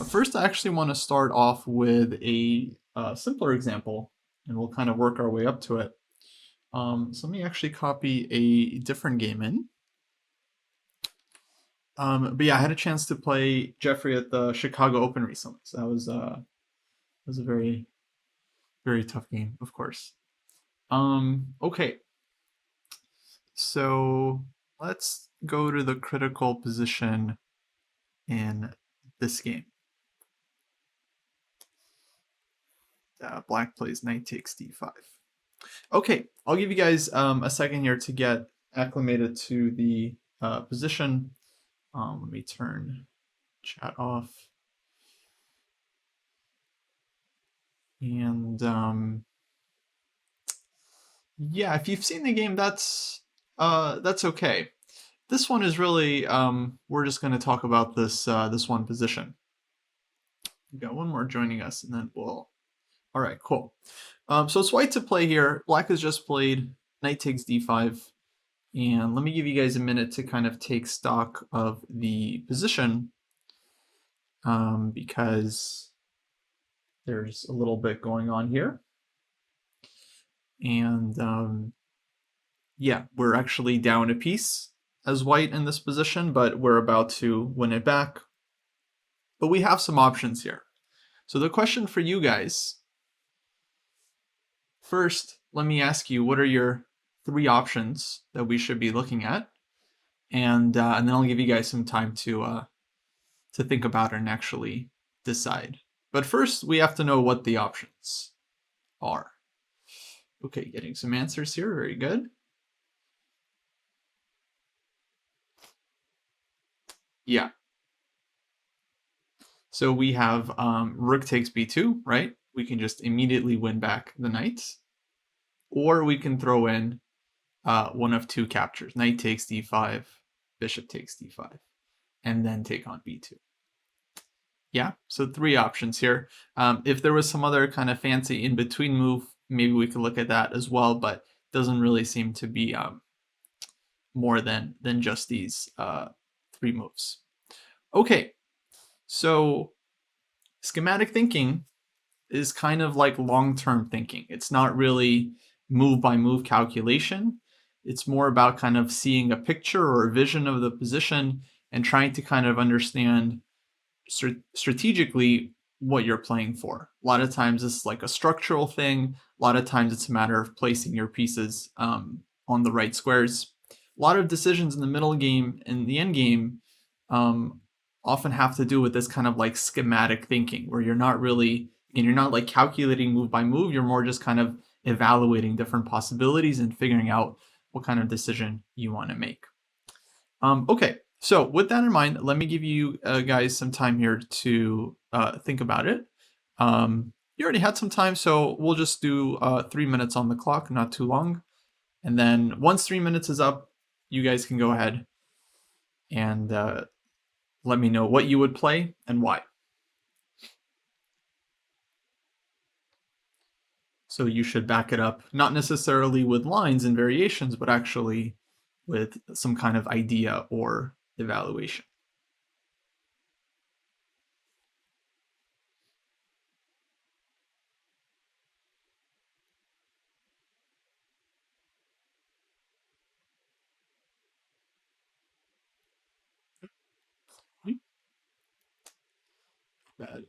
First, I actually want to start off with a simpler example, and we'll kind of work our way up to it. So let me actually copy a different game in. But yeah, I had a chance to play Jeffrey at the Chicago Open recently. So that was a very, very tough game, of course. Okay, so let's go to the critical position in this game. Black plays knight takes d5. Okay, I'll give you guys a second here to get acclimated to the position. Let me turn chat off. And yeah, if you've seen the game, that's okay. This one is really we're just going to talk about this this one position. We've got one more joining us, and then we'll. All right, cool. So it's white to play here. Black has just played knight takes d5. And let me give you guys a minute to kind of take stock of the position because there's a little bit going on here. And yeah, we're actually down a piece as white in this position, but we're about to win it back. But we have some options here. So the question for you guys, first, let me ask you, what are your 3 options that we should be looking at? And then I'll give you guys some time to think about it and actually decide. But first, we have to know what the options are. Okay, getting some answers here. Very good. Yeah. So we have rook takes b2, right? We can just immediately win back the knights. Or we can throw in one of 2 captures. Knight takes d5, bishop takes d5, and then take on b2. Yeah, so 3 options here. If there was some other kind of fancy in-between move, maybe we could look at that as well, but doesn't really seem to be more than just these 3 moves. Okay, so schematic thinking is kind of like long-term thinking. It's not really move-by-move calculation. It's more about kind of seeing a picture or a vision of the position and trying to kind of understand strategically what you're playing for. A lot of times it's like a structural thing. A lot of times it's a matter of placing your pieces on the right squares. A lot of decisions in the middle game and the end game often have to do with this kind of like schematic thinking, where you're not really, and you're not like calculating move by move. You're more just kind of evaluating different possibilities and figuring out what kind of decision you want to make. Okay, so with that in mind, let me give you guys some time here to think about it. You already had some time, so we'll just do 3 minutes on the clock, not too long. And then once 3 minutes is up, you guys can go ahead and let me know what you would play and why. So you should back it up, not necessarily with lines and variations, but actually with some kind of idea or evaluation. Bad.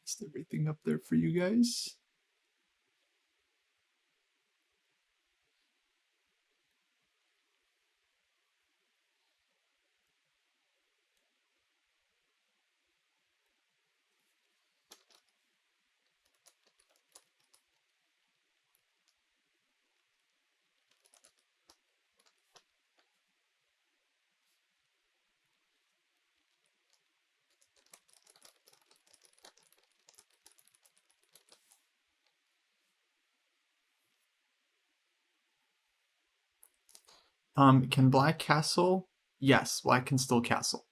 Is everything up there for you guys? Can black castle? Yes, black can still castle.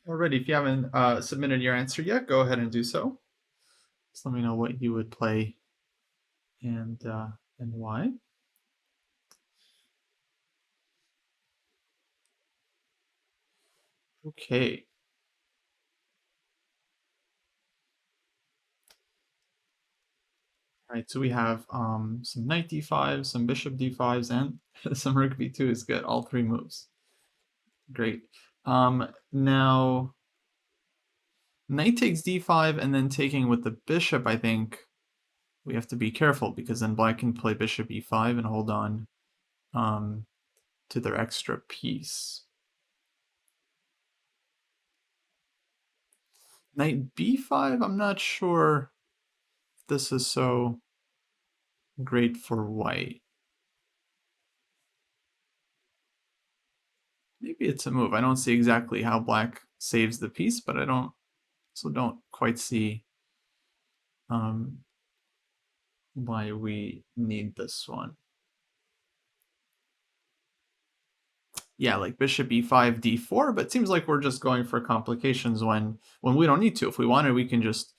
Alrighty, if you haven't submitted your answer yet, go ahead and do so. Just let me know what you would play and why. Okay. All right, so we have some knight d5, some bishop d5s, and some rook b2 is good. All three moves. Great. Now, knight takes d5 and then taking with the bishop, I think we have to be careful because then black can play bishop e5 and hold on to their extra piece. Knight b5, I'm not sure if this is so great for white. Maybe it's a move. I don't see exactly how black saves the piece, but I don't quite see why we need this one. Yeah, like bishop e5, d4, but it seems like we're just going for complications when we don't need to. If we wanted, we can just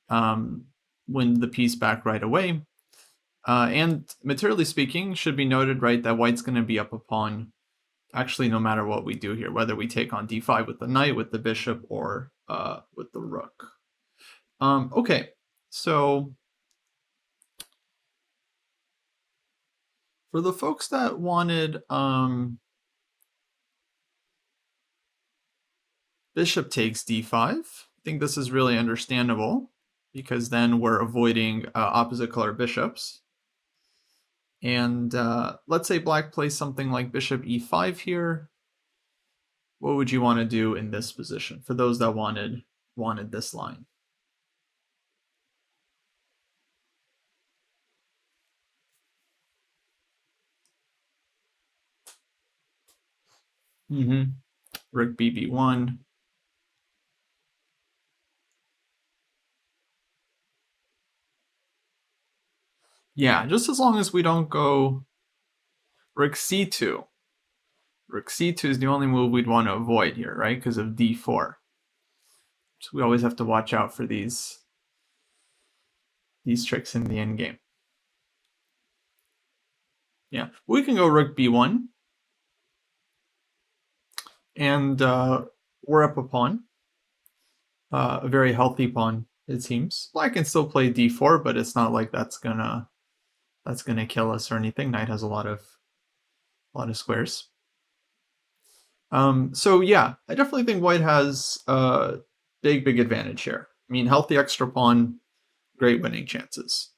win the piece back right away. And materially speaking, should be noted, right, that white's going to be up a pawn actually no matter what we do here, whether we take on d5 with the knight, with the bishop, or with the rook. Okay, so for the folks that wanted bishop takes d5, I think this is really understandable because then we're avoiding opposite color bishops. And let's say black plays something like bishop e5 here. What would you want to do in this position for those that wanted this line? Rook bb1. Yeah, just as long as we don't go rook c2. Rook c2 is the only move we'd want to avoid here, right? Because of d4. So we always have to watch out for these tricks in the endgame. Yeah, we can go rook b1. And we're up a pawn. A very healthy pawn, it seems. Black can still play d4, but it's not like that's gonna kill us or anything. Knight has a lot of squares. So yeah, I definitely think white has a big advantage here. I mean, healthy extra pawn, great winning chances.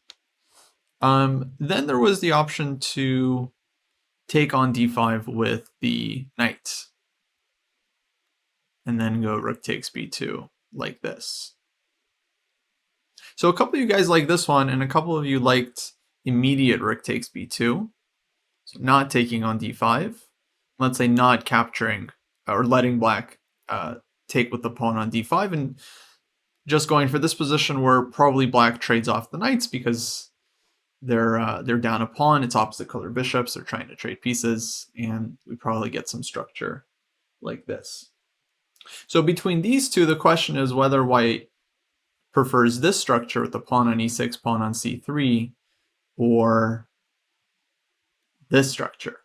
Then there was the option to take on d5 with the knight, and then go rook takes b2 like this. So a couple of you guys like this one, and a couple of you liked immediate rook takes b2, so not taking on d5. Let's say not capturing or letting black take with the pawn on d5, and just going for this position where probably black trades off the knights because they're down a pawn. It's opposite color bishops. They're trying to trade pieces, and we probably get some structure like this. So between these two, the question is whether white prefers this structure with the pawn on e6, pawn on c3, or this structure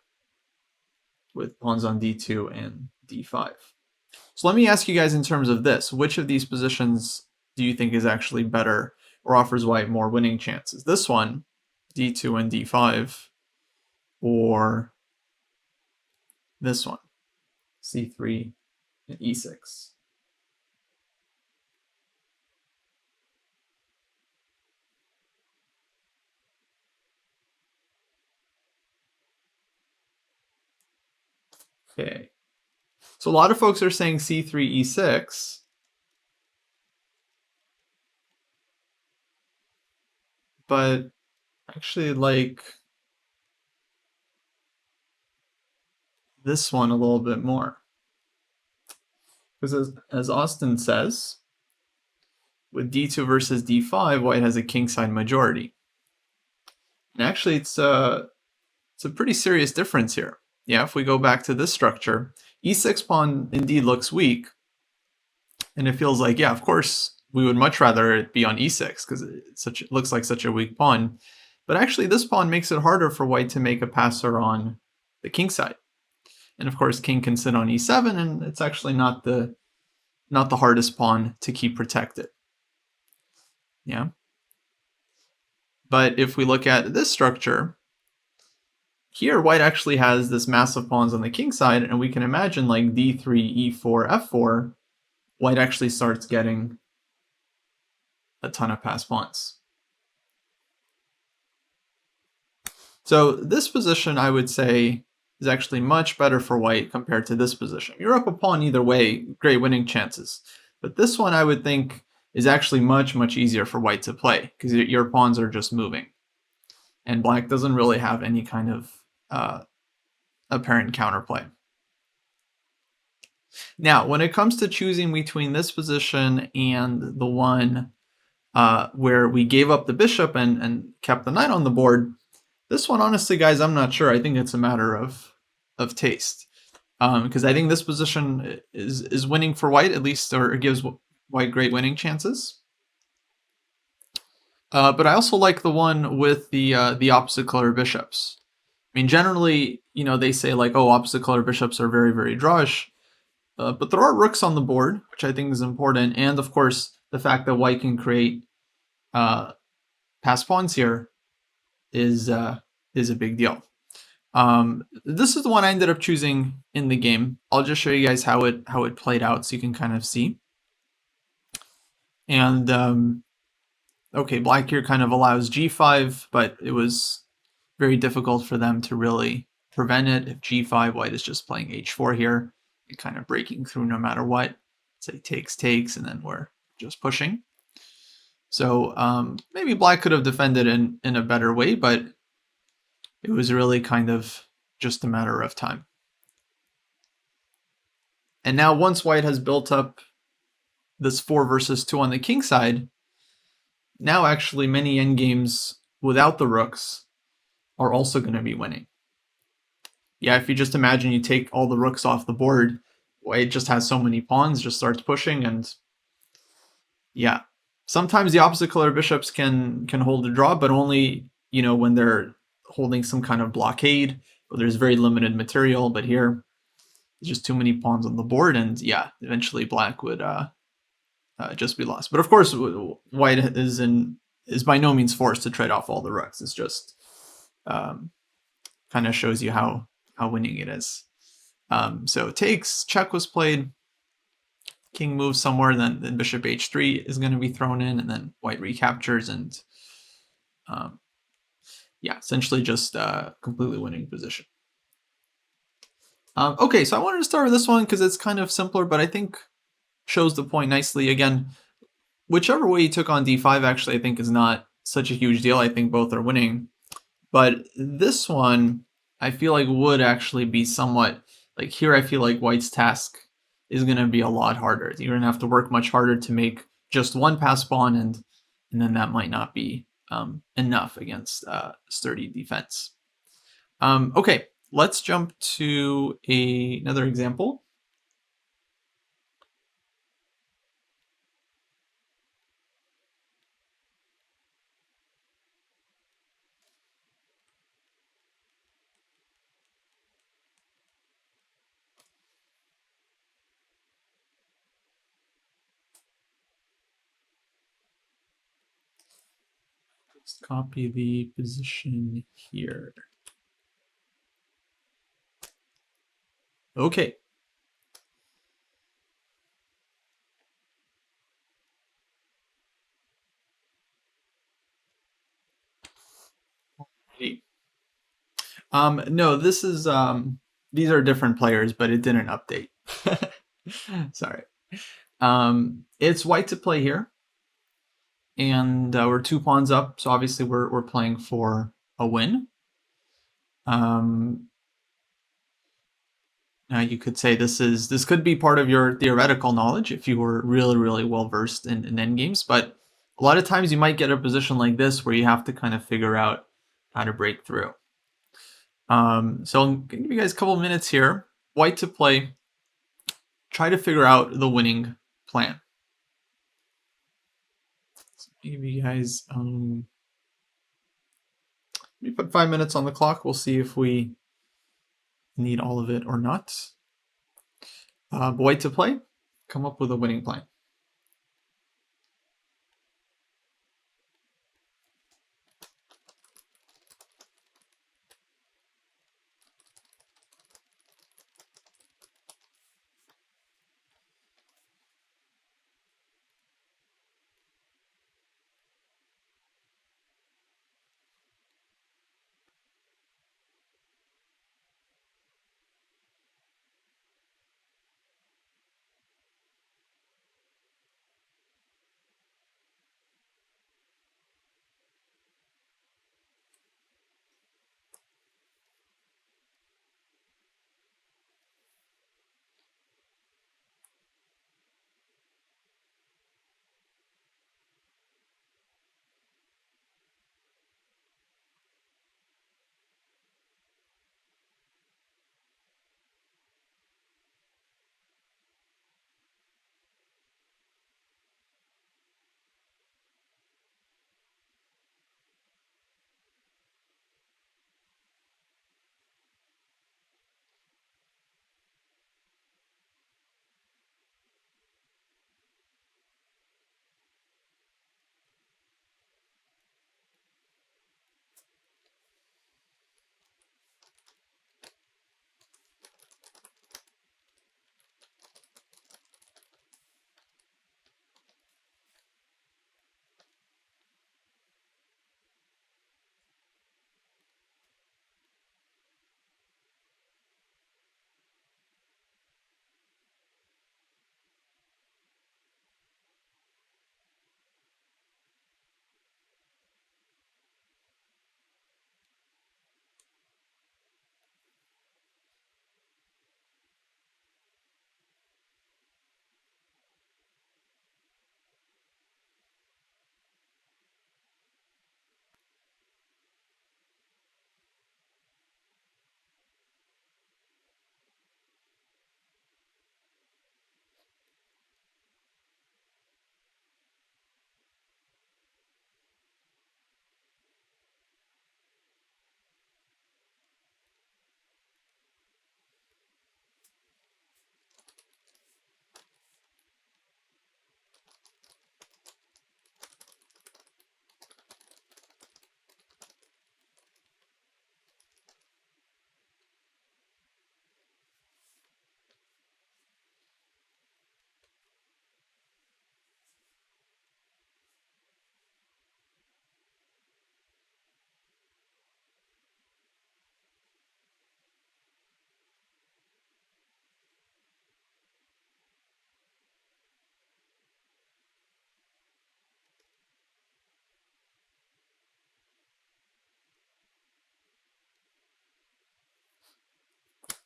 with pawns on d2 and d5. So let me ask you guys in terms of this, which of these positions do you think is actually better or offers white more winning chances? This one, d2 and d5, or this one, c3 and e6? Okay. So a lot of folks are saying c3, e6. But actually like this one a little bit more. Because as Austin says, with d2 versus d5, white has a kingside majority. And actually it's a pretty serious difference here. Yeah, if we go back to this structure, e6 pawn indeed looks weak, And it feels like, yeah, of course, we would much rather it be on e6 because it looks like such a weak pawn. But actually, this pawn makes it harder for white to make a passer on the king side. And of course, king can sit on e7, and it's actually not the hardest pawn to keep protected. Yeah. But if we look at this structure, here white actually has this massive pawns on the king side, and we can imagine like d3, e4, f4, white actually starts getting a ton of passed pawns. So this position, I would say, is actually much better for white compared to this position. You're up a pawn either way, great winning chances. But this one, I would think, is actually much, much easier for white to play because your pawns are just moving. And black doesn't really have any kind of apparent counterplay. Now, when it comes to choosing between this position and the one where we gave up the bishop and kept the knight on the board, this one, honestly, guys, I'm not sure. I think it's a matter of taste. Because I think this position is winning for white, at least, or it gives white great winning chances. But I also like the one with the opposite color bishops. I mean, generally, they say like, oh, opposite color bishops are very, very drawish. But there are rooks on the board, which I think is important. And of course, the fact that white can create passed pawns here is a big deal. This is the one I ended up choosing in the game. I'll just show you guys how it played out so you can kind of see. And okay, black here kind of allows g5, but it was very difficult for them to really prevent it. If g5, white is just playing h4 here, and kind of breaking through no matter what. Say takes, and then we're just pushing. So maybe black could have defended in a better way, but it was really kind of just a matter of time. And now once white has built up this 4 versus 2 on the king side, now actually many endgames without the rooks are also going to be winning. Yeah, if you just imagine you take all the rooks off the board, white just has so many pawns, just starts pushing, and yeah. Sometimes the opposite color bishops can hold a draw, but only, when they're holding some kind of blockade, or there's very limited material. But here, there's just too many pawns on the board, and yeah, eventually black would just be lost. But of course, white is by no means forced to trade off all the rooks. It's just kind of shows you how winning it is. So takes, check was played. King moves somewhere, then bishop h3 is going to be thrown in, and then white recaptures, and yeah, essentially just completely winning position. Okay, so I wanted to start with this one because it's kind of simpler, but I think shows the point nicely. Again, whichever way you took on d5, actually, I think is not such a huge deal. I think both are winning. But this one, I feel like would actually be somewhat, like here I feel like white's task is going to be a lot harder. You're going to have to work much harder to make just one passed pawn, and then that might not be enough against sturdy defense. Okay, let's jump to another example. Let's copy the position here. Okay. No, this is these are different players, but it didn't update. Sorry. It's white to play here, and we're 2 pawns up, so obviously we're playing for a win. You could say this could be part of your theoretical knowledge if you were really, really well versed in endgames, but a lot of times you might get a position like this where you have to kind of figure out how to break through. So I'm going to give you guys a couple minutes here. White to play. Try to figure out the winning plan. Maybe you guys, let me put 5 minutes on the clock. We'll see if we need all of it or not. White to play. Come up with a winning plan.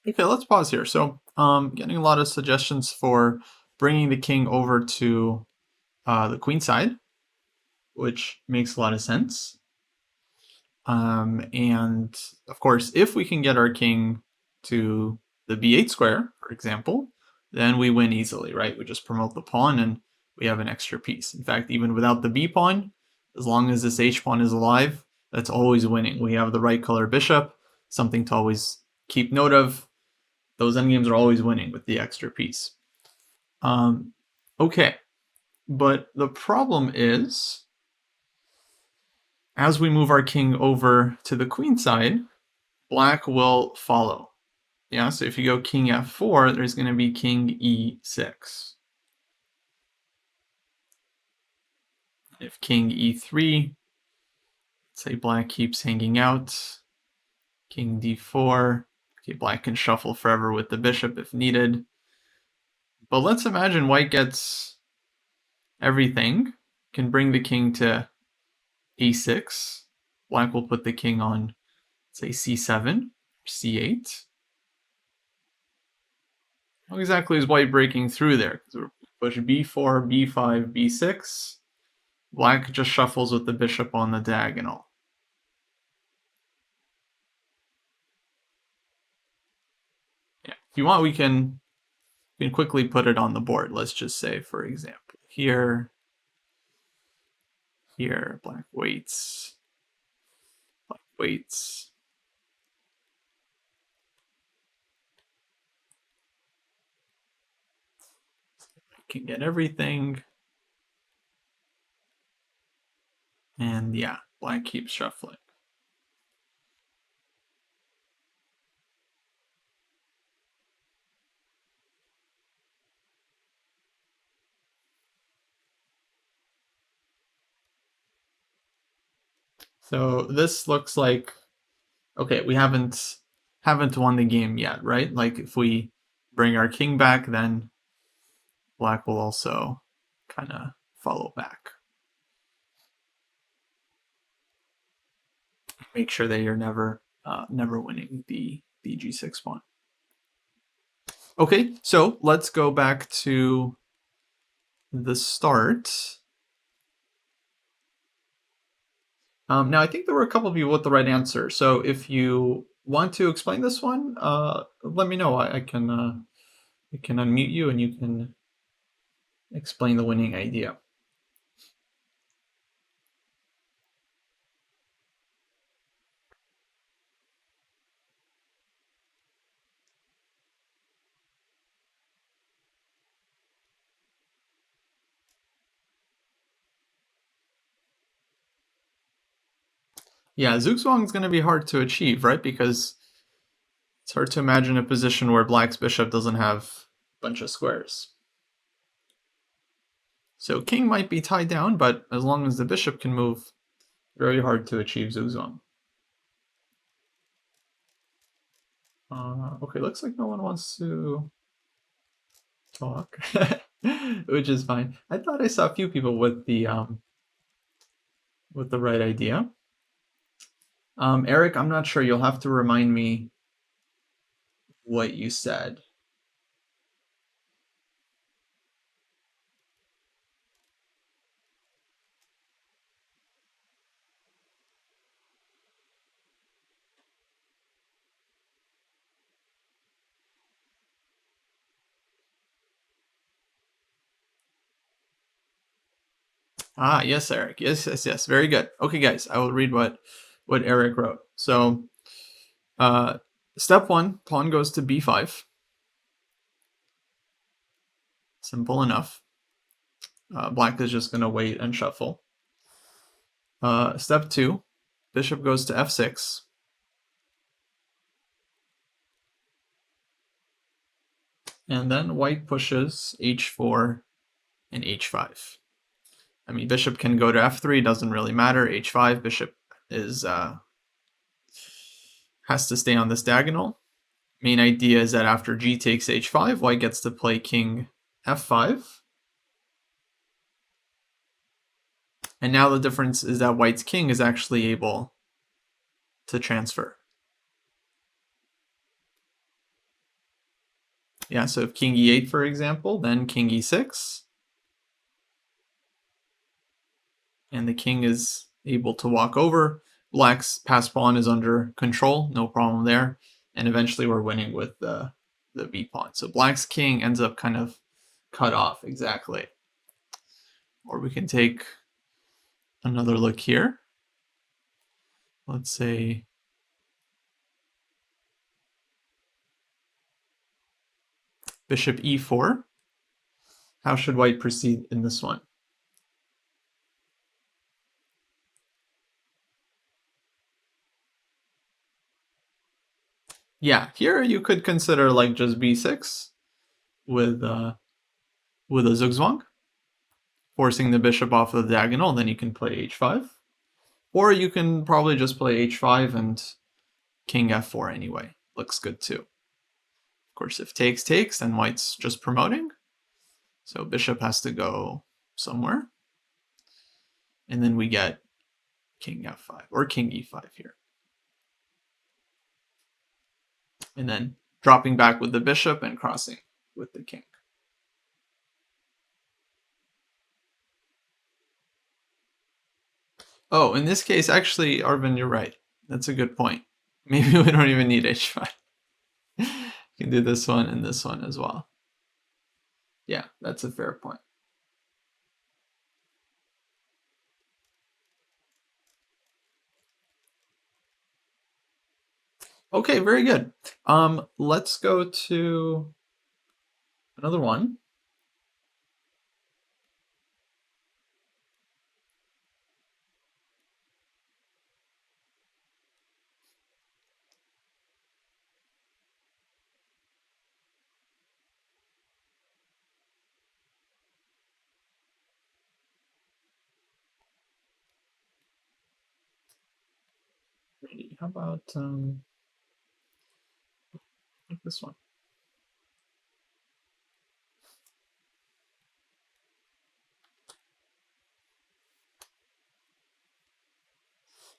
Okay, let's pause here. So, getting a lot of suggestions for bringing the king over to the queen side, which makes a lot of sense. And of course, if we can get our king to the b8 square, for example, then we win easily, right? We just promote the pawn and we have an extra piece. In fact, even without the b pawn, as long as this h pawn is alive, that's always winning. We have the right color bishop, something to always keep note of. Those endgames are always winning with the extra piece. Okay, but the problem is, as we move our king over to the queen side, black will follow. Yeah, so if you go king f4, there's going to be king e6. If king e3, say black keeps hanging out, king d4, okay, black can shuffle forever with the bishop if needed. But let's imagine white gets everything, can bring the king to a6. Black will put the king on, say, c7, c8. How exactly is white breaking through there? Push b4, b5, b6. Black just shuffles with the bishop on the diagonal. Yeah, if you want, we can quickly put it on the board. Let's just say, for example, here here. Black waits. Black waits. Can get everything. And yeah, black keeps shuffling. So this looks like, okay, we haven't won the game yet, right? Like if we bring our king back, then black will also kind of follow back. Make sure that you're never winning the g6 pawn. Okay, so let's go back to the start. Now, I think there were a couple of you with the right answer. So if you want to explain this one, let me know. I can unmute you and you can explain the winning idea. Yeah, Zugzwang is going to be hard to achieve, right? Because it's hard to imagine a position where black's bishop doesn't have a bunch of squares. So king might be tied down, but as long as the bishop can move, very hard to achieve Zugzwang. Okay, looks like no one wants to talk, which is fine. I thought I saw a few people with the right idea. Eric, I'm not sure. You'll have to remind me what you said. Ah, yes, Eric. Yes. Very good. Okay, guys, I will read what Eric wrote. So, step 1, pawn goes to b5. Simple enough. Black is just going to wait and shuffle. Step 2, bishop goes to f6. And then white pushes h4 and h5. I mean, bishop can go to f3, doesn't really matter. h5, bishop is has to stay on this diagonal. Main idea is that after g takes h5, white gets to play king f5. And now the difference is that white's king is actually able to transfer. Yeah, so if king e8, for example, then king e6. And the king is able to walk over. Black's pass pawn is under control, no problem there. And eventually we're winning with the b pawn. So black's king ends up kind of cut off, exactly. Or we can take another look here. Let's say bishop e4. How should white proceed in this one? Yeah, here you could consider like just b6 with a zugzwang, forcing the bishop off of the diagonal, then you can play h5. Or you can probably just play h5 and king f4 anyway. Looks good too. Of course, if takes, then white's just promoting. So bishop has to go somewhere. And then we get king f5 or king e5 here. And then dropping back with the bishop and crossing with the king. Oh, in this case, actually, Arvin, you're right. That's a good point. Maybe we don't even need h5. You can do this one and this one as well. Yeah, that's a fair point. Okay, very good. Let's go to another one. How about like this one?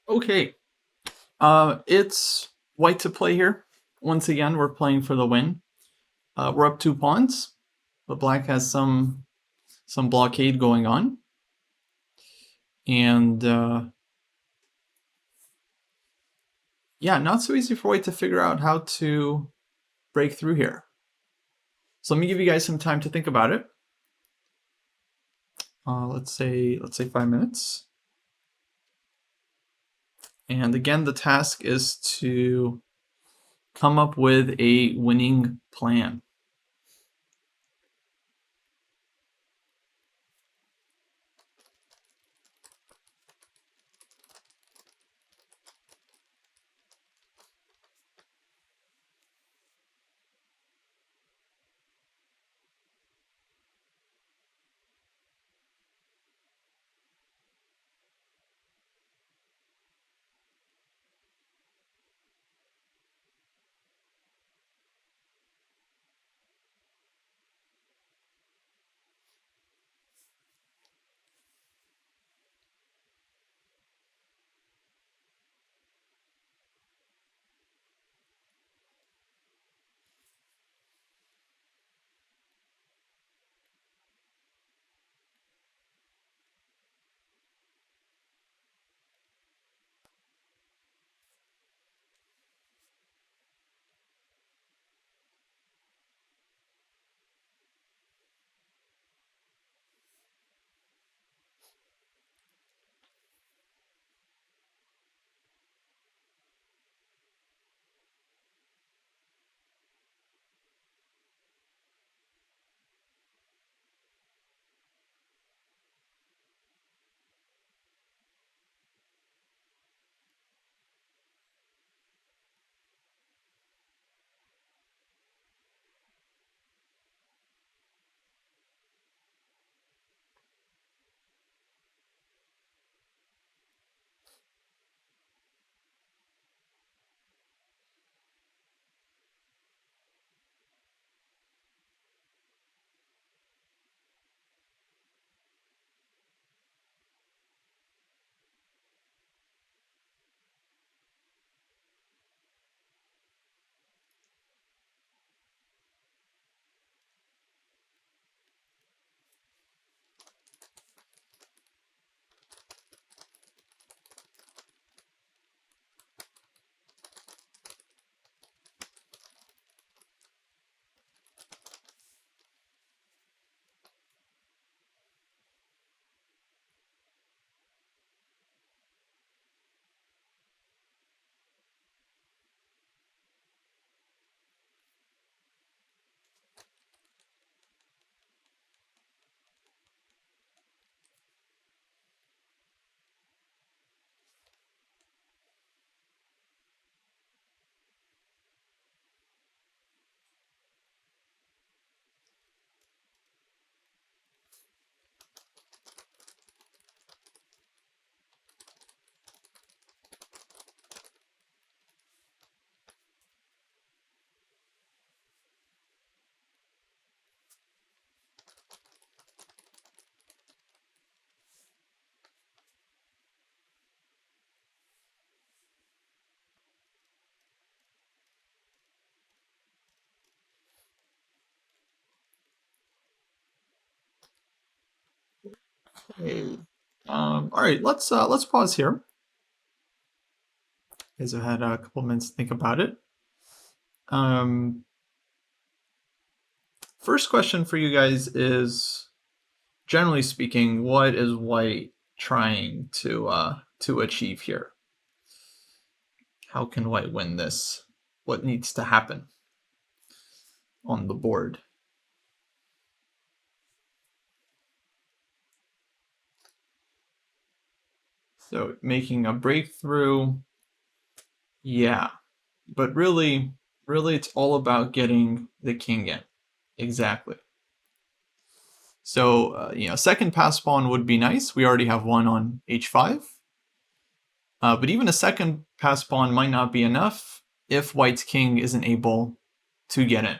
Okay. It's white to play here. Once again, we're playing for the win. We're up 2 pawns, but black has some blockade going on, and yeah, not so easy for white to figure out how to break through here. So let me give you guys some time to think about it. Let's say 5 minutes. And again, the task is to come up with a winning plan. Okay. All right, let's pause here. You guys have had a couple minutes to think about it. Um, First question for you guys is, generally speaking, what is white trying to achieve here? How can white win this? what needs to happen on the board. So making a breakthrough, yeah. But really it's all about getting the king in. Exactly. So, second pass pawn would be nice. We already have one on h5. But even a second pass pawn might not be enough if white's king isn't able to get in.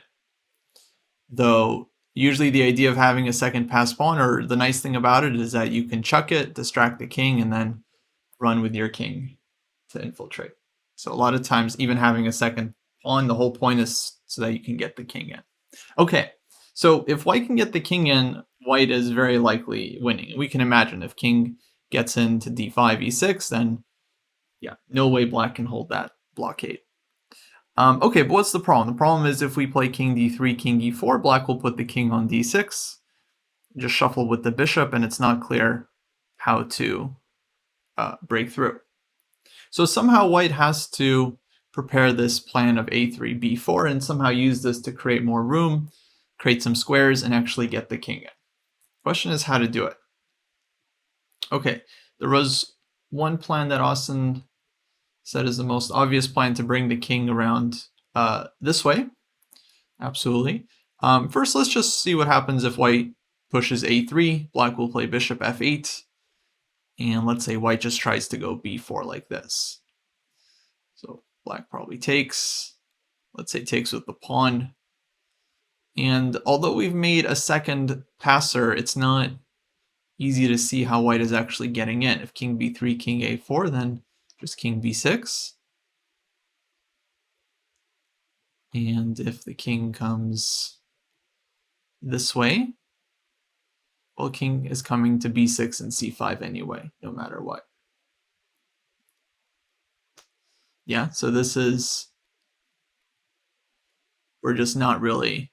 Though, usually the idea of having a second pass pawn, or the nice thing about it, is that you can chuck it, distract the king, and then run with your king to infiltrate. So a lot of times, even having a second pawn, the whole point is so that you can get the king in. Okay, so if white can get the king in, white is very likely winning. We can imagine if king gets into d5, e6, then yeah, no way black can hold that blockade. Okay, but what's the problem? The problem is if we play king d3, king e4, black will put the king on d6, just shuffle with the bishop, and it's not clear how to break through. So somehow white has to prepare this plan of a3, b4, and somehow use this to create more room, create some squares, and actually get the king in. Question is how to do it. Okay, there was one plan that Austin said is the most obvious plan to bring the king around this way. Absolutely. First, let's just see what happens if white pushes a3. Black will play bishop f8. And let's say white just tries to go b4 like this. So black probably takes. Let's say takes with the pawn. And although we've made a second passer, it's not easy to see how white is actually getting in. If king b3, king a4, then just king b6. And if the king comes this way, well, king is coming to b6 and c5 anyway, no matter what. Yeah, so this is, we're just not really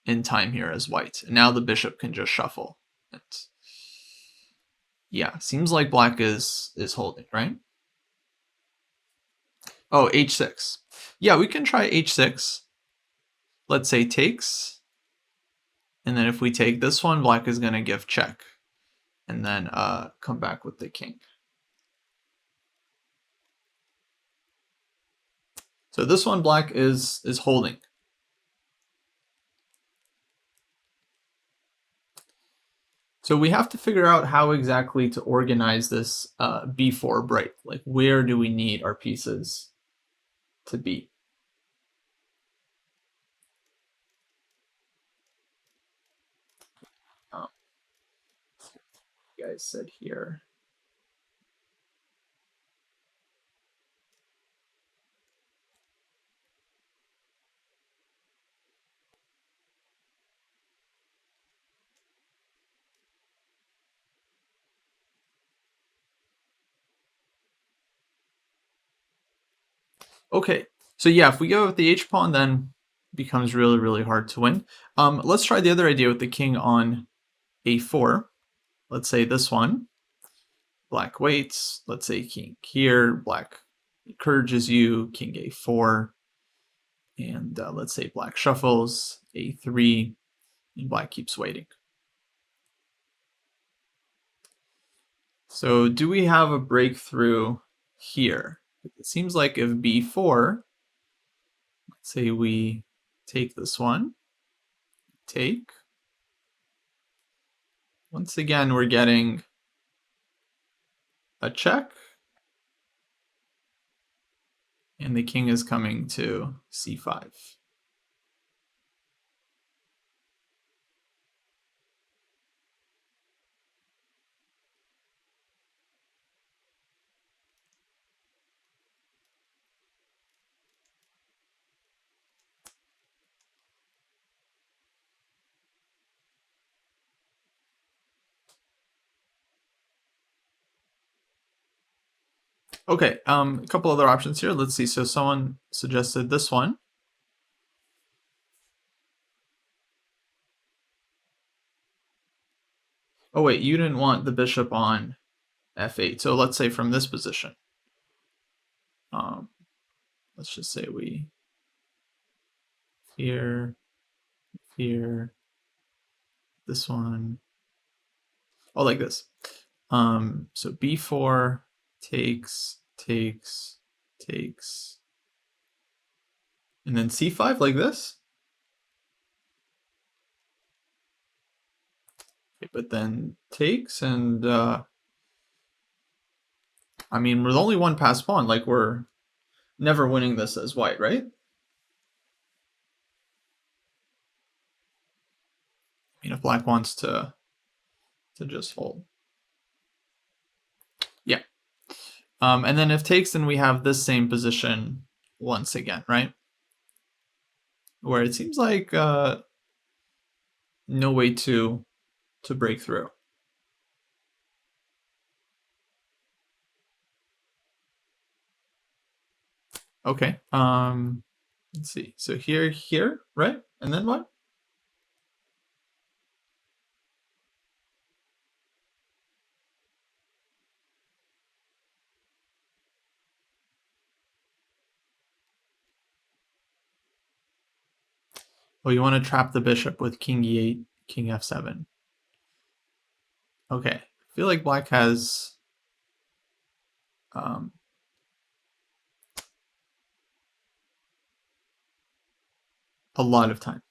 in time here as white. And now the bishop can just shuffle. And yeah, seems like black is holding, right? Oh, h6. Yeah, we can try h6. Let's say takes. And then if we take this one, black is going to give check. And then come back with the king. So this one black is holding. So we have to figure out how exactly to organize this b4 break. Like, where do we need our pieces to be? You guys said here. Okay, so yeah, if we go with the h-pawn, then it becomes really, really hard to win. Let's try the other idea with the king on a4. Let's say this one. Black waits. Let's say king here. Black encourages you. King a4. And let's say black shuffles. a3. And black keeps waiting. So do we have a breakthrough here? It seems like if b4, let's say we take this one, take. Once again, we're getting a check. And the king is coming to c5. Okay, a couple other options here. Let's see. So someone suggested this one. Oh wait, you didn't want the bishop on f8. So let's say from this position. Let's just say we here, here, this one. Oh, like this. So b4 takes, and then c5 like this. Okay, but then takes, and I mean, with only one passed pawn, like we're never winning this as white, right? I mean, if black wants to just hold. Yeah. And then if takes, then we have this same position once again, right? Where it seems like no way to break through. Okay. Let's see. So here, right? And then what? Well, you want to trap the bishop with king e8, king f7. Okay. I feel like black has a lot of time.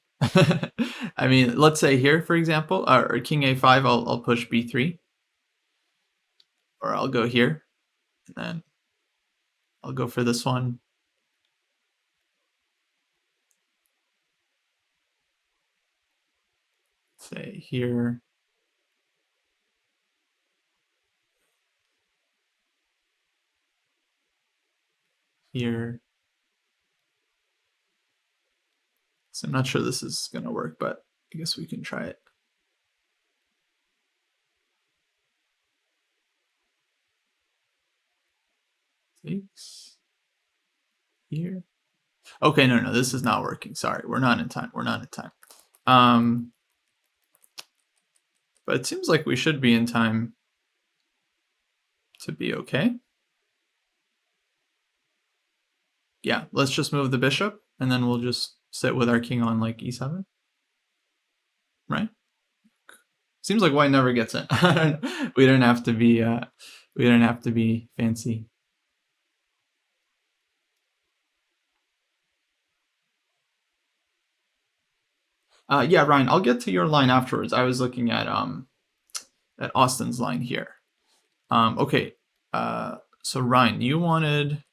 I mean, let's say here, for example, or king a5, I'll push b3. Or I'll go here, and then I'll go for this one. Say here. Here. So I'm not sure this is going to work, but I guess we can try it. Takes. Here. Okay, no, this is not working. Sorry, we're not in time. But it seems like we should be in time to be okay. Yeah, let's just move the bishop, and then we'll just sit with our king on like e7. Right? Seems like white never gets in. We don't have to be fancy. Yeah, Ryan, I'll get to your line afterwards. I was looking at Austin's line here. Okay, so Ryan, you wanted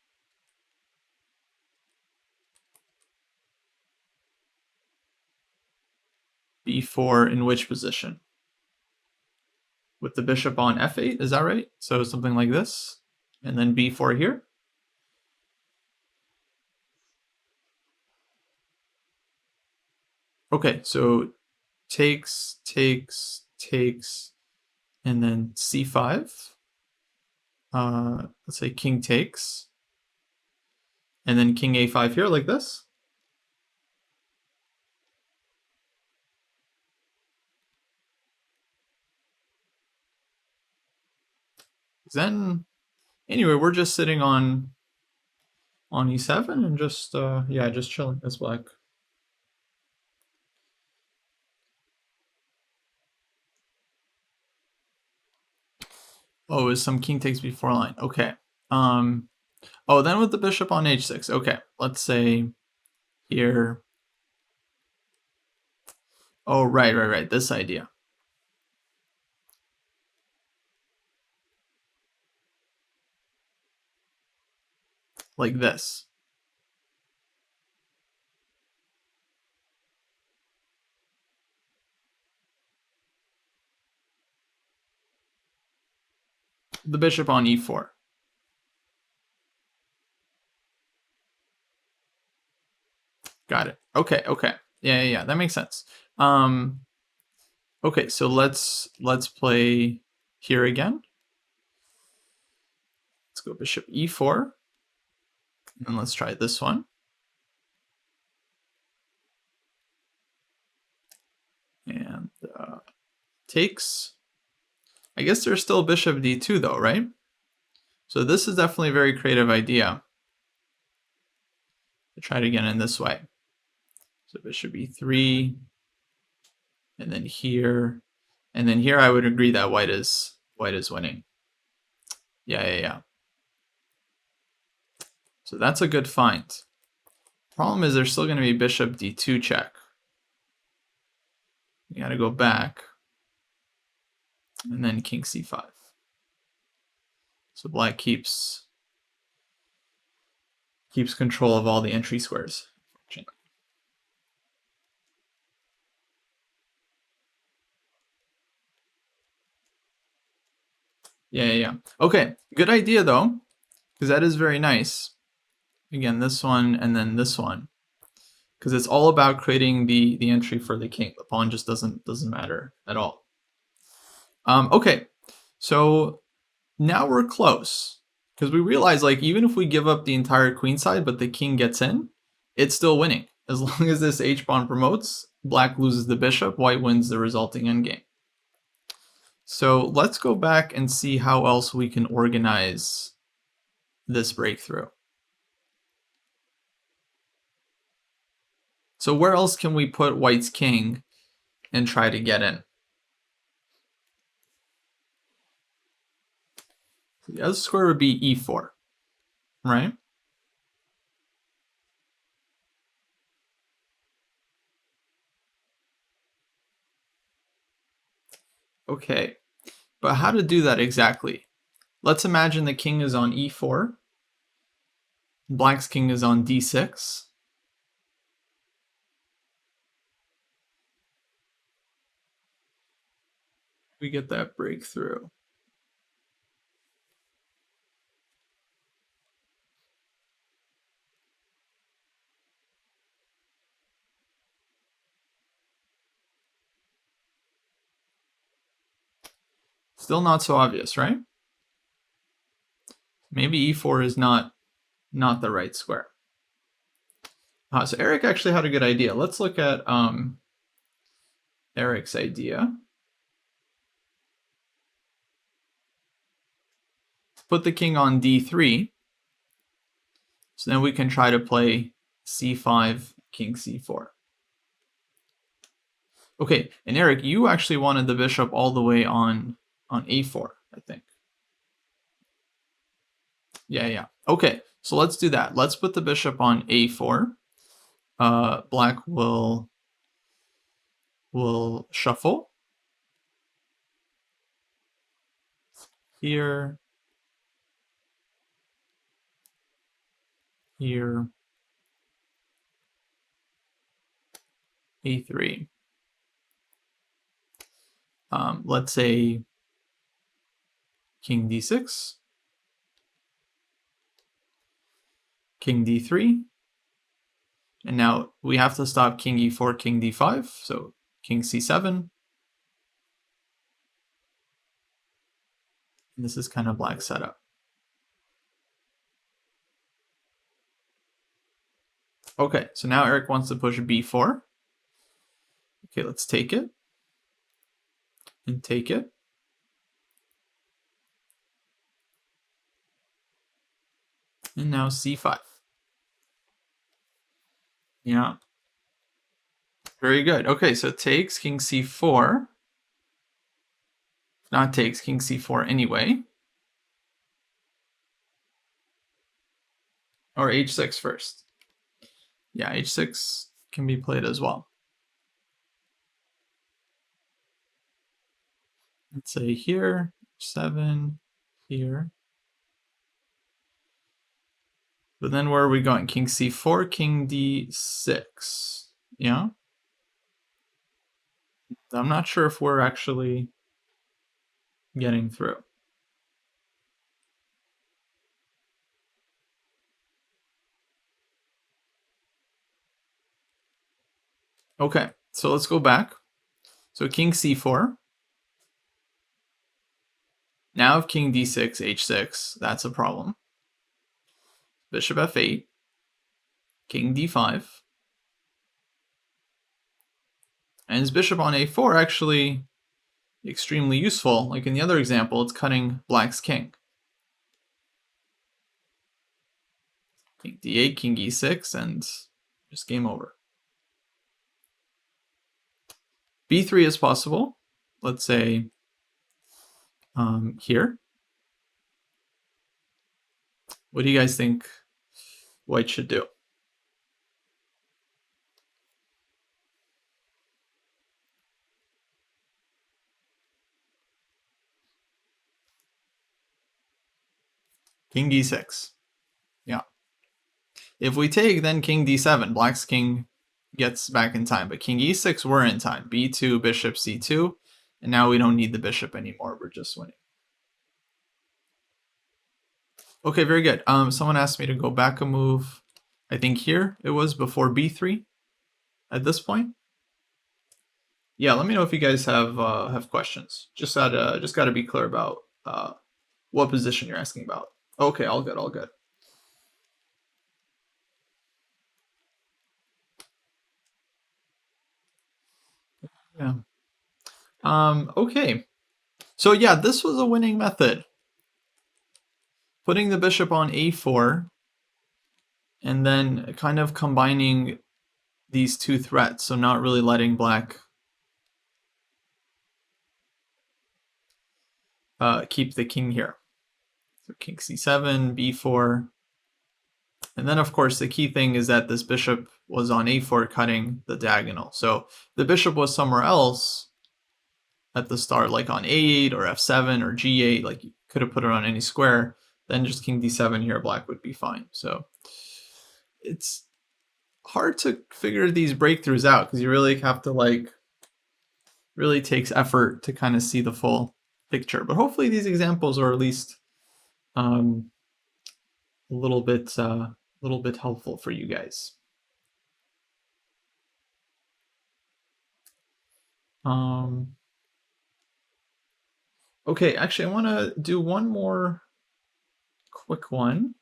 b4 in which position? With the bishop on f8, is that right? So something like this, and then b4 here. Okay, so takes, and then c5. Let's say king takes, and then king a5 here like this. Then, anyway, we're just sitting on e7 and just yeah, just chilling as black. Oh, is some king takes b4 line. Okay. Oh, then with the bishop on h6. Okay, let's say here. Oh, right. This idea. Like this. The bishop on e4. Got it. Okay. Yeah. That makes sense. Okay, so let's play here again. Let's go bishop e4. And let's try this one. And takes. I guess there's still bishop d2 though, right? So this is definitely a very creative idea. Try it again in this way. So bishop e3, and then here, and then here I would agree that white is winning. Yeah. So that's a good find. Problem is there's still going to be bishop d2 check. You got to go back, and then king c5. So black keeps control of all the entry squares. Yeah. Okay, good idea though, because that is very nice. Again, this one and then this one, because it's all about creating the entry for the king. The pawn just doesn't matter at all. Okay, so now we're close, because we realize like even if we give up the entire queen side but the king gets in, it's still winning. As long as this h-pawn promotes, black loses the bishop, white wins the resulting endgame. So let's go back and see how else we can organize this breakthrough. So where else can we put white's king and try to get in? The other square would be e4, right? Okay, but how to do that exactly? Let's imagine the king is on e4, black's king is on d6. We get that breakthrough. Still not so obvious, right? Maybe e4 is not the right square. So Eric actually had a good idea. Let's look at Eric's idea. Put the king on d3. So then we can try to play c5, king c4. Okay, and Eric, you actually wanted the bishop all the way on a4, I think. Yeah. Okay, so let's do that. Let's put the bishop on a4. Black will shuffle here, here, a3. Let's say king d6, king d3, and now we have to stop king e4, king d5, so king c7. And this is kind of black setup. Okay, so now Eric wants to push b4. Okay, let's take it. And take it. And now c5. Yeah. Very good. Okay, so takes king c4. Not takes king c4 anyway. Or h6 first. Yeah, h6 can be played as well. Let's say here, 7, here. But then where are we going? King c4, king d6. Yeah? I'm not sure if we're actually getting through. Okay, so let's go back. So king c4. Now if king d6, h6, that's a problem. Bishop f8, king d5. And his bishop on a4 actually extremely useful. Like in the other example, it's cutting black's king. King d8, king e6, and just game over. b3 is possible. Let's say here. What do you guys think white should do? King d6. Yeah. If we take, then king d7. Black's king gets back in time. But king e6, we're in time. b2, bishop c2. And now we don't need the bishop anymore. We're just winning. Okay, very good. Someone asked me to go back a move. I think here it was before b3 at this point. Yeah, let me know if you guys have questions. Just gotta be clear about what position you're asking about. Okay, all good, all good. Yeah. Okay. So yeah, this was a winning method. Putting the bishop on a4 and then kind of combining these two threats, so not really letting black keep the king here. So king c7, b4. And then, of course, the key thing is that this bishop was on a4 cutting the diagonal. So the bishop was somewhere else at the start, like on a8 or f7 or g8, like you could have put it on any square. Then just king d7 here, black would be fine. So it's hard to figure these breakthroughs out because you really have to really takes effort to kind of see the full picture. But hopefully these examples are at least a little bit helpful for you guys. Okay, actually, I want to do one more quick one.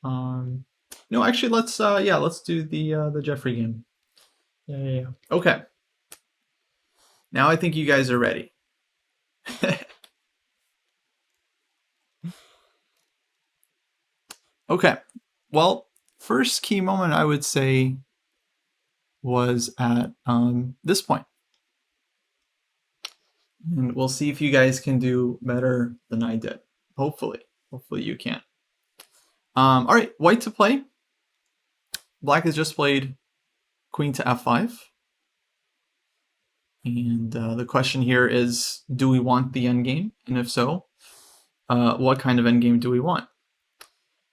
No, actually, let's do the Jeffrey game. Yeah. Okay. Now I think you guys are ready. Okay. Well, first key moment I would say was at this point. And we'll see if you guys can do better than I did. Hopefully you can. All right, white to play. Black has just played queen to f5. And the question here is, do we want the endgame? And if so, what kind of endgame do we want?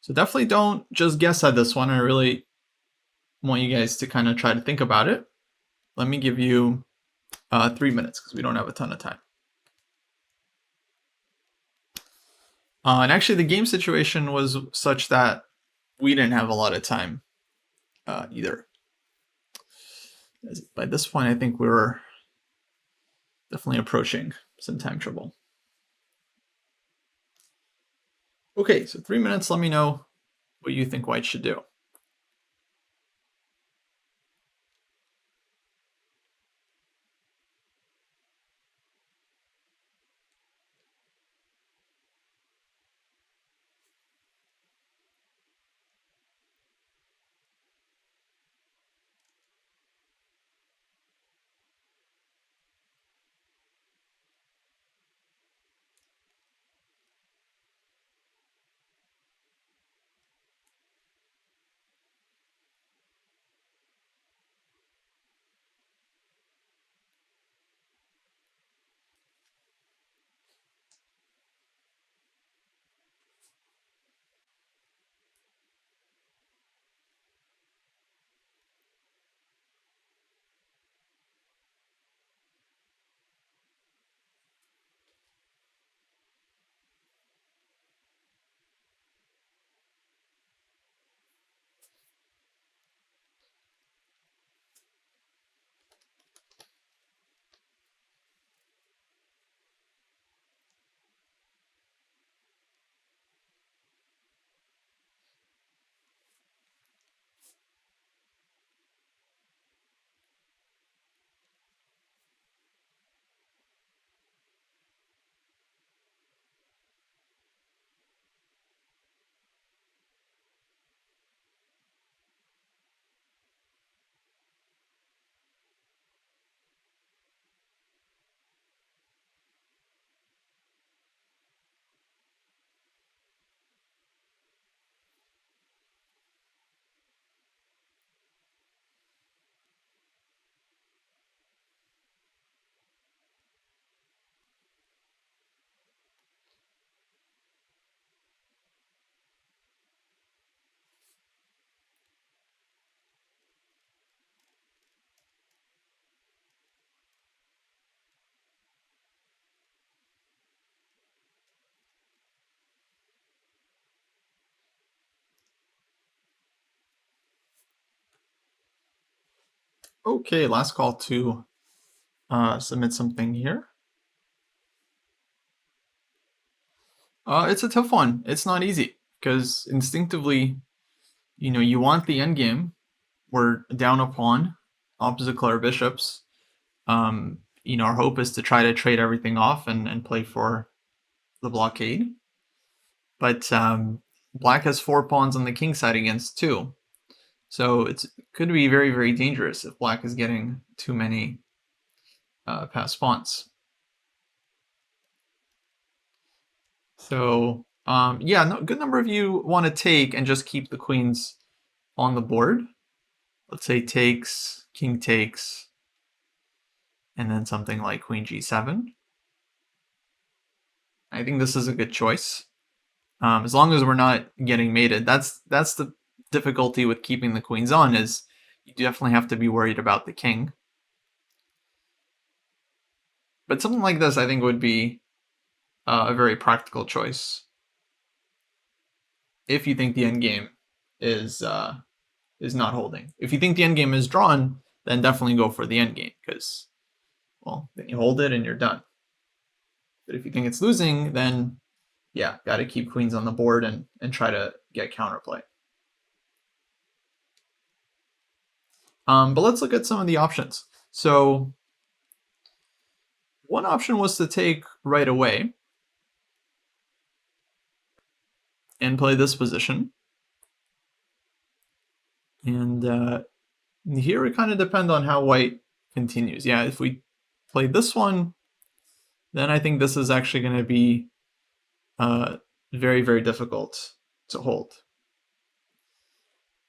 So definitely don't just guess at this one. I really want you guys to kind of try to think about it. Let me give you 3 minutes because we don't have a ton of time. And actually, the game situation was such that we didn't have a lot of time either. By this point, I think we were definitely approaching some time trouble. Okay, so 3 minutes. Let me know what you think white should do. Okay, last call to submit something here. It's a tough one. It's not easy because instinctively, you want the endgame. We're down a pawn, opposite color bishops. Our hope is to try to trade everything off and play for the blockade. But black has 4 pawns on the king side against 2. So it could be very, very dangerous if black is getting too many passed pawns. So good number of you want to take and just keep the queens on the board. Let's say takes, king takes, and then something like queen g7. I think this is a good choice. As long as we're not getting mated. That's the difficulty with keeping the queens on, is you definitely have to be worried about the king. But something like this, I think, would be a very practical choice if you think the endgame is not holding. If you think the endgame is drawn, then definitely go for the endgame, because, well, then you hold it and you're done. But if you think it's losing, then yeah, got to keep queens on the board and try to get counterplay. But let's look at some of the options. So one option was to take right away and play this position. And here it kind of depends on how white continues. Yeah, if we play this one, then I think this is actually going to be very, very difficult to hold.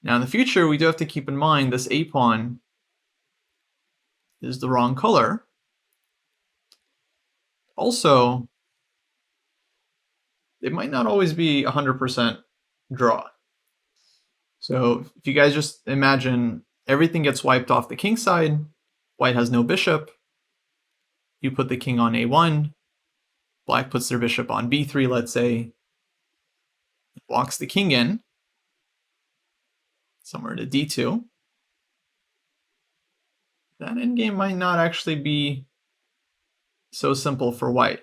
Now in the future, we do have to keep in mind this a pawn is the wrong color. Also, it might not always be 100% draw. So if you guys just imagine everything gets wiped off the king side, white has no bishop, you put the king on a1, black puts their bishop on b3, let's say, blocks the king in, somewhere to d2, that endgame might not actually be so simple for white.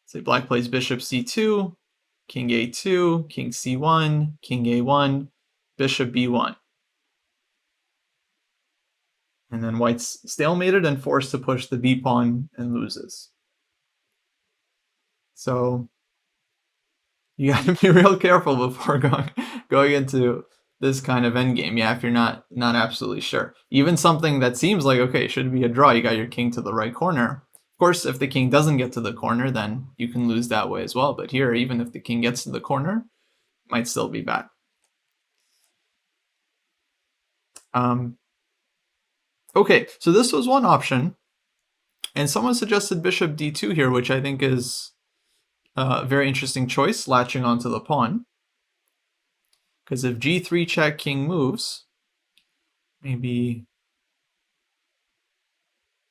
Say black plays bishop c2, king a2, king c1, king a1, bishop b1. And then white's stalemated and forced to push the b pawn and loses. So you got to be real careful before going into this kind of endgame. Yeah, if you're not absolutely sure. Even something that seems like, okay, it should be a draw, you got your king to the right corner. Of course, if the king doesn't get to the corner, then you can lose that way as well. But here, even if the king gets to the corner, it might still be bad. Okay, so this was one option. And someone suggested bishop d2 here, which I think is a very interesting choice, latching onto the pawn. Because if g3 check, king moves, maybe,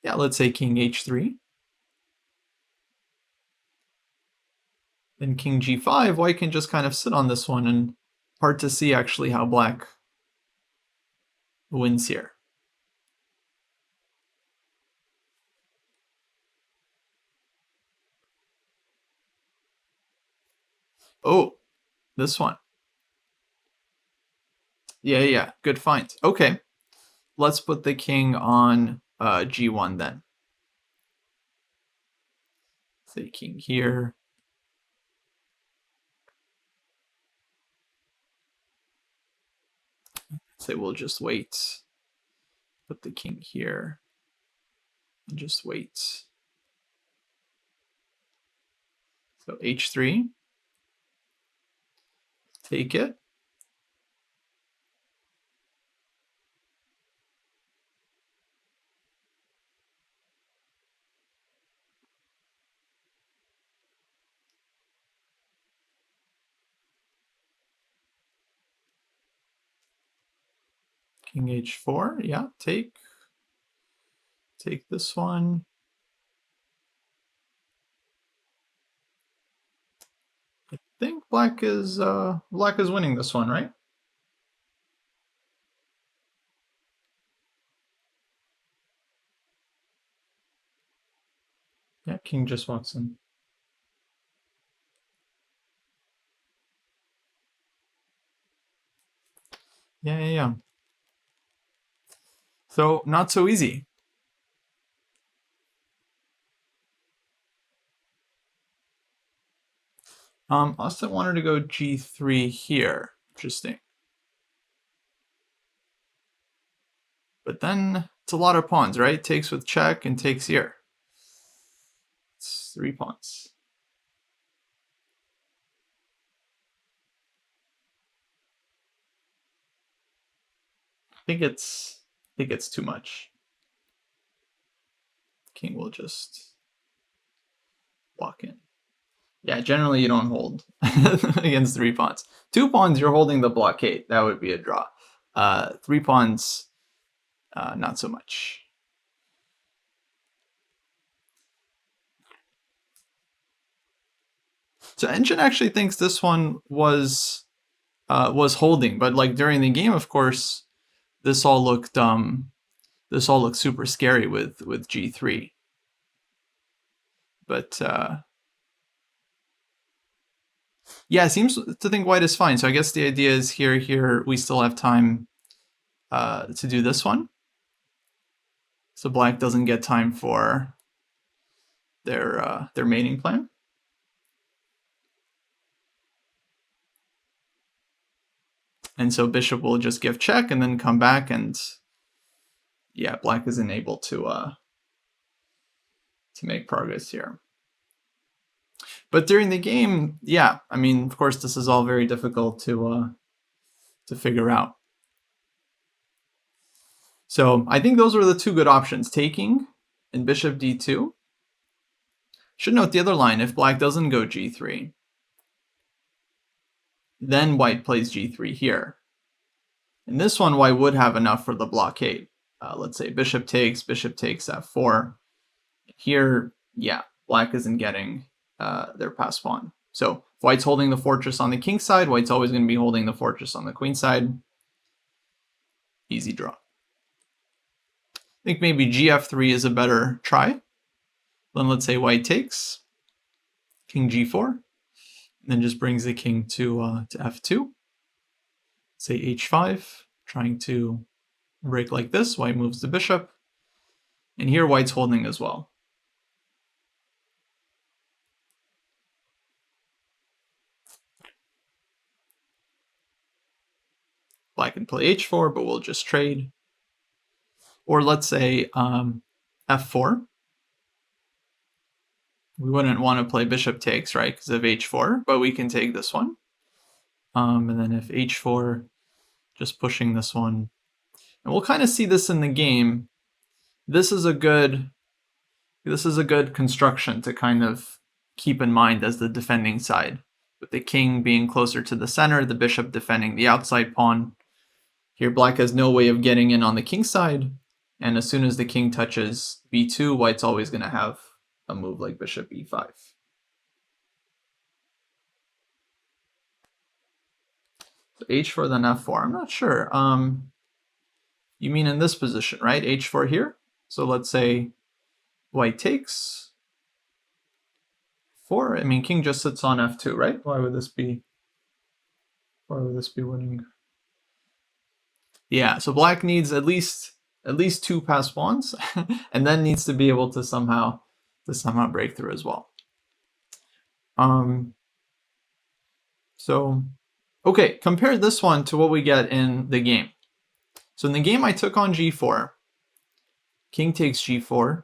yeah, let's say king h3. Then king g5, white can just kind of sit on this one, and hard to see actually how black wins here. Oh, this one. Yeah, good find. Okay, let's put the king on g1 then. Say king here. Say we'll just wait. Put the king here. And just wait. So h3. Take it. King h4, yeah, take this one. I think black is winning this one, right? Yeah, king just walks in. Yeah. So not so easy. Austin wanted to go g3 here. Interesting. But then it's a lot of pawns, right? Takes with check and takes here. It's 3 pawns. I think it's too much. King will just walk in. Yeah, generally you don't hold against 3 pawns. 2 pawns, you're holding the blockade. That would be a draw. 3 pawns, not so much. So Engine actually thinks this one was holding, but like during the game, of course, this all looked super scary with g3. But yeah, it seems to think white is fine. So I guess the idea is here we still have time to do this one. So black doesn't get time for their mating plan. And so bishop will just give check and then come back, and yeah, black isn't able to make progress here. But during the game, yeah, I mean, of course, this is all very difficult to figure out. So I think those were the 2 good options, taking and bishop d2. Should note the other line, if black doesn't go g3, then white plays g3 here. In this one, white would have enough for the blockade. Let's say bishop takes f4. Here, yeah, black isn't getting their pass pawn. So if white's holding the fortress on the king side, white's always going to be holding the fortress on the queen side. Easy draw. I think maybe gf3 is a better try. Then let's say white takes, king g4, and then just brings the king to f2. Say h5, trying to break like this. White moves the bishop, and here white's holding as well. Black can play h4, but we'll just trade. Or let's say f4. We wouldn't want to play bishop takes, right, because of h4, but we can take this one. And then if h4, just pushing this one. And we'll kind of see this in the game. This is a good construction to kind of keep in mind as the defending side, with the king being closer to the center, the bishop defending the outside pawn. Here black has no way of getting in on the king side, and as soon as the king touches b2, white's always going to have a move like bishop e5. So h4 then f4. I'm not sure. You mean in this position, right? h4 here. So let's say white takes 4. I mean, king just sits on f2, right? Why would this be winning? Yeah, so black needs at least 2 pass pawns, and then needs to be able to somehow break through as well. So, okay, compare this one to what we get in the game. So in the game, I took on g4, king takes g4,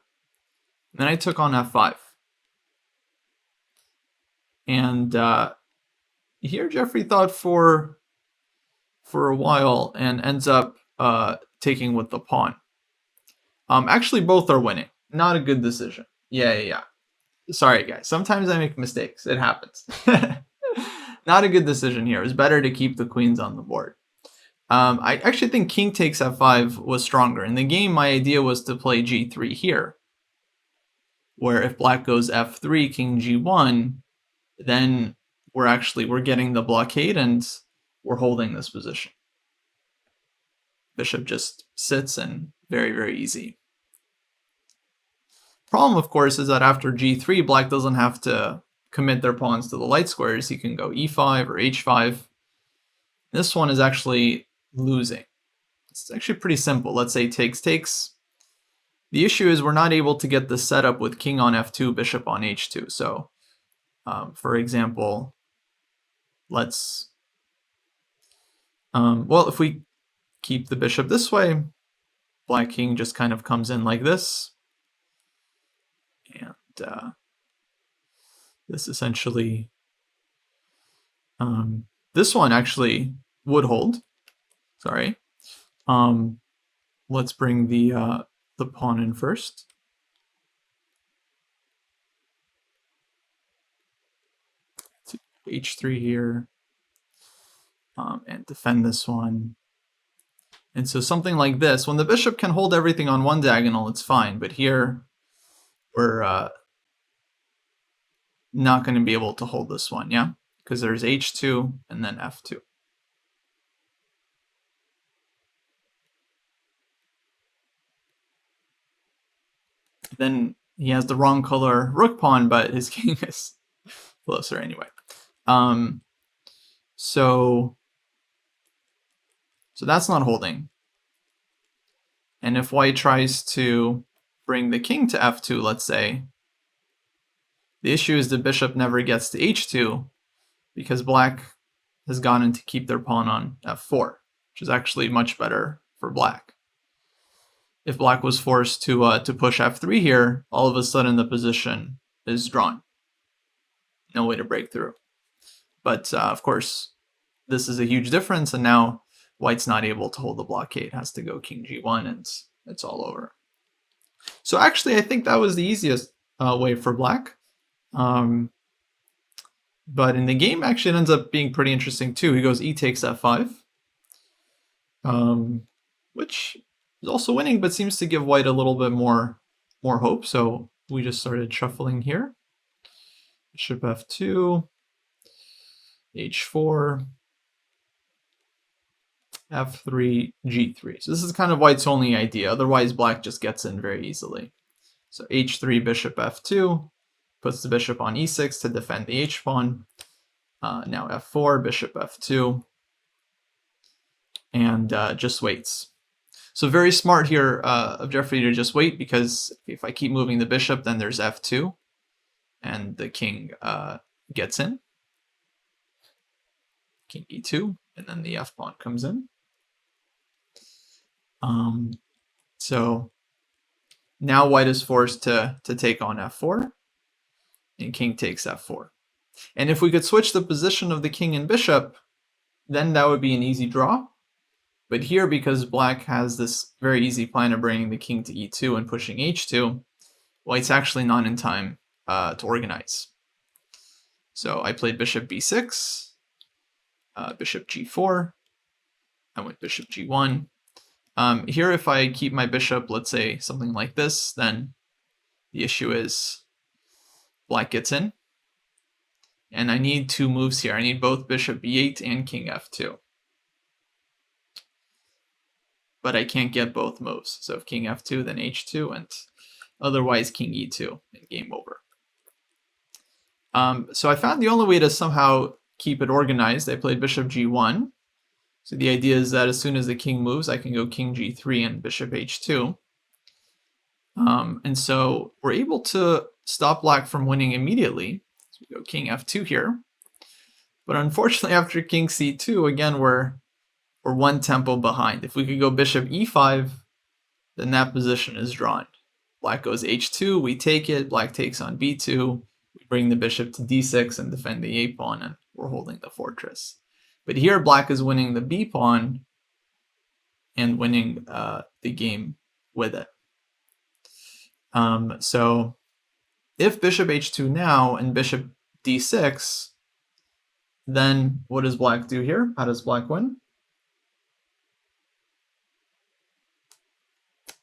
then I took on f5. And here Jeffrey thought for a while and ends up taking with the pawn. Actually, both are winning. Not a good decision. Yeah. Sorry, guys. Sometimes I make mistakes. It happens. Not a good decision here. It's better to keep the queens on the board. I actually think king takes f5 was stronger. In the game, my idea was to play g3 here, where if black goes f3, king g1, then we're getting the blockade and we're holding this position. Bishop just sits, and very, very easy. Problem, of course, is that after g3, black doesn't have to commit their pawns to the light squares. He can go e5 or h5. This one is actually losing. It's actually pretty simple. Let's say takes, takes. The issue is we're not able to get the setup with king on f2, bishop on h2. So, for example, let's... well, if we keep the bishop this way, black king just kind of comes in like this. And this essentially... this one actually would hold. Sorry. Let's bring the pawn in first. To h3 here, and defend this one. And so something like this, when the bishop can hold everything on one diagonal, it's fine. But here, we're not going to be able to hold this one, yeah? Because there's h2 and then f2. Then he has the wrong color rook pawn, but his king is closer anyway. So that's not holding. And if white tries to bring the king to f2, let's say, the issue is the bishop never gets to h2 because black has gone in to keep their pawn on f4, which is actually much better for black. If black was forced to push f3 here, all of a sudden the position is drawn. No way to break through. But of course, this is a huge difference, and now white's not able to hold the blockade. Has to go king g1, and it's all over. So actually, I think that was the easiest way for black. But in the game, actually, it ends up being pretty interesting too. He goes e takes f5, which is also winning, but seems to give white a little bit more hope. So we just started shuffling here. Bishop f2, h4, f3, g3. So this is kind of white's only idea. Otherwise, black just gets in very easily. So h3, bishop f2, puts the bishop on e6 to defend the h-pawn. Now f4, bishop f2, and just waits. So very smart here of Jeffrey to just wait, because if I keep moving the bishop, then there's f2, and the king gets in. King e2, and then the f-pawn comes in. So now white is forced to take on f4, and king takes f4. And if we could switch the position of the king and bishop, then that would be an easy draw. But here, because black has this very easy plan of bringing the king to e2 and pushing h2, white's actually not in time to organize. So I played bishop b6, bishop g4, I went bishop g1. Here, if I keep my bishop, let's say something like this, then the issue is black gets in. And I need two moves here. I need both bishop b8 and king f2. But I can't get both moves. So if king f2, then h2, and otherwise king e2, and game over. So I found the only way to somehow keep it organized, I played bishop g1. So the idea is that as soon as the king moves, I can go king g3 and bishop h2. And so we're able to stop black from winning immediately. So we go king f2 here. But unfortunately, after king c2, again, we're one tempo behind. If we could go bishop e5, then that position is drawn. Black goes h2, we take it, black takes on b2, we bring the bishop to d6 and defend the a pawn, and we're holding the fortress. But here, black is winning the b pawn and winning the game with it. So if bishop h2 now and bishop d6, then what does black do here? How does black win?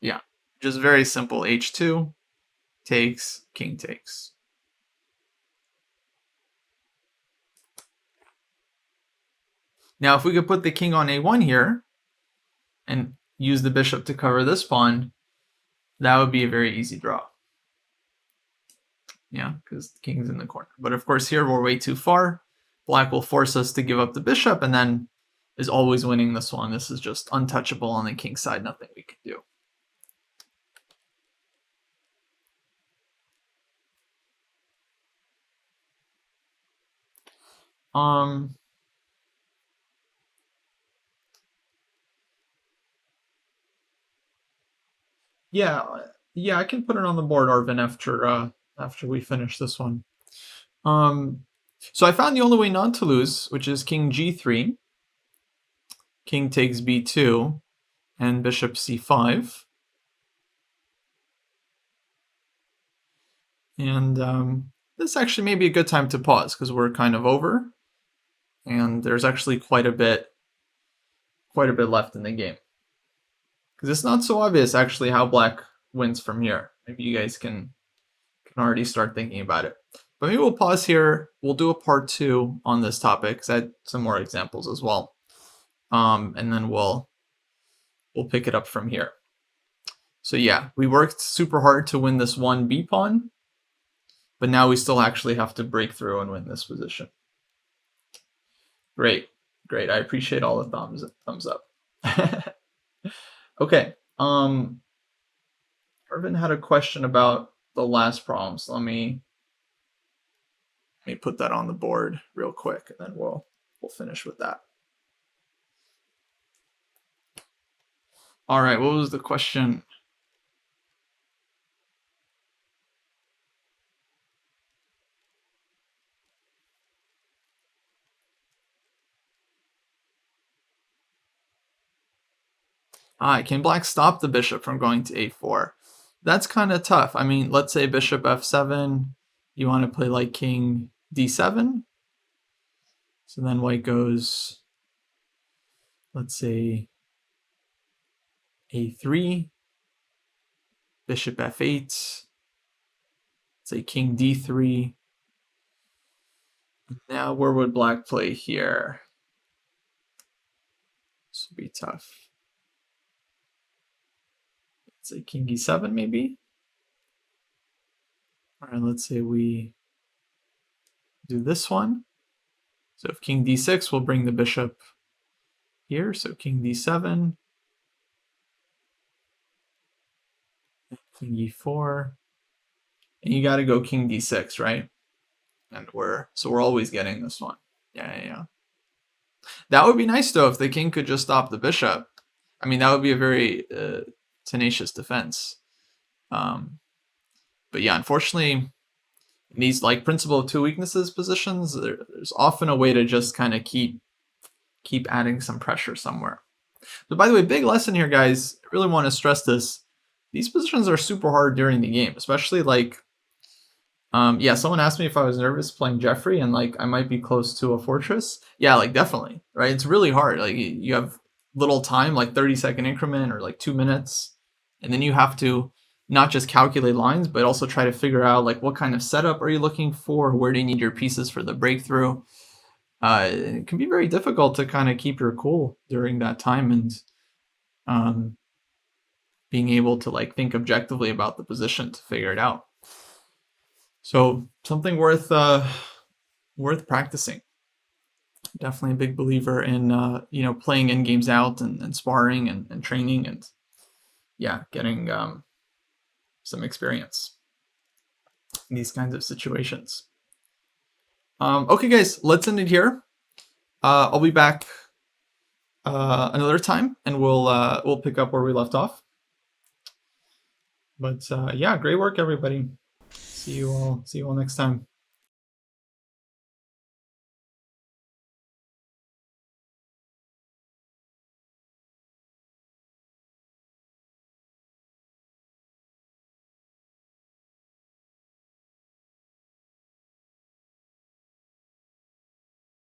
Yeah, just very simple. h2 takes, king takes. Now, if we could put the king on a1 here and use the bishop to cover this pawn, that would be a very easy draw. Yeah, because the king's in the corner. But of course here we're way too far. Black will force us to give up the bishop and then is always winning this one. This is just untouchable on the king's side, nothing we can do. Yeah, I can put it on the board, Arvin, after we finish this one. So I found the only way not to lose, which is king g3, king takes b2, and bishop c5. And this actually may be a good time to pause because we're kind of over, and there's actually quite a bit left in the game. Because it's not so obvious actually how black wins from here. Maybe you guys can already start thinking about it. But maybe we'll pause here. We'll do a part 2 on this topic because I had some more examples as well. And then we'll pick it up from here. So yeah, we worked super hard to win this one b pawn, but now we still actually have to break through and win this position. Great. I appreciate all the thumbs up. Okay. Irvin had a question about the last problem, so let me put that on the board real quick, and then we'll finish with that. All right, what was the question? Can black stop the bishop from going to a4? That's kind of tough. I mean, let's say bishop f7. You want to play like king d7. So then white goes, let's say, a3, bishop f8, let's say king d3. Now where would black play here? This would be tough. Let's say king e7 maybe. All right, let's say we do this one. So if king d6, we'll bring the bishop here. So king d7, king e4, and you got to go king d6, right? And we're always getting this one. Yeah. That would be nice though if the king could just stop the bishop. I mean, that would be a very tenacious defense. But yeah, unfortunately, in these like principle of two weaknesses positions, there's often a way to just kind of keep adding some pressure somewhere. But by the way, big lesson here, guys. I really want to stress this. These positions are super hard during the game, especially like, yeah, someone asked me if I was nervous playing Jeffrey and like I might be close to a fortress. Yeah, like definitely, right? It's really hard. Like you have little time, like 30-second increment or like 2 minutes, and then you have to not just calculate lines, but also try to figure out like what kind of setup are you looking for? Where do you need your pieces for the breakthrough? It can be very difficult to kind of keep your cool during that time and being able to like think objectively about the position to figure it out. So something worth practicing. Definitely a big believer in playing end games out and sparring and training and yeah, getting some experience in these kinds of situations. Okay, guys, let's end it here. I'll be back another time, and we'll pick up where we left off. But yeah, great work, everybody. See you all next time.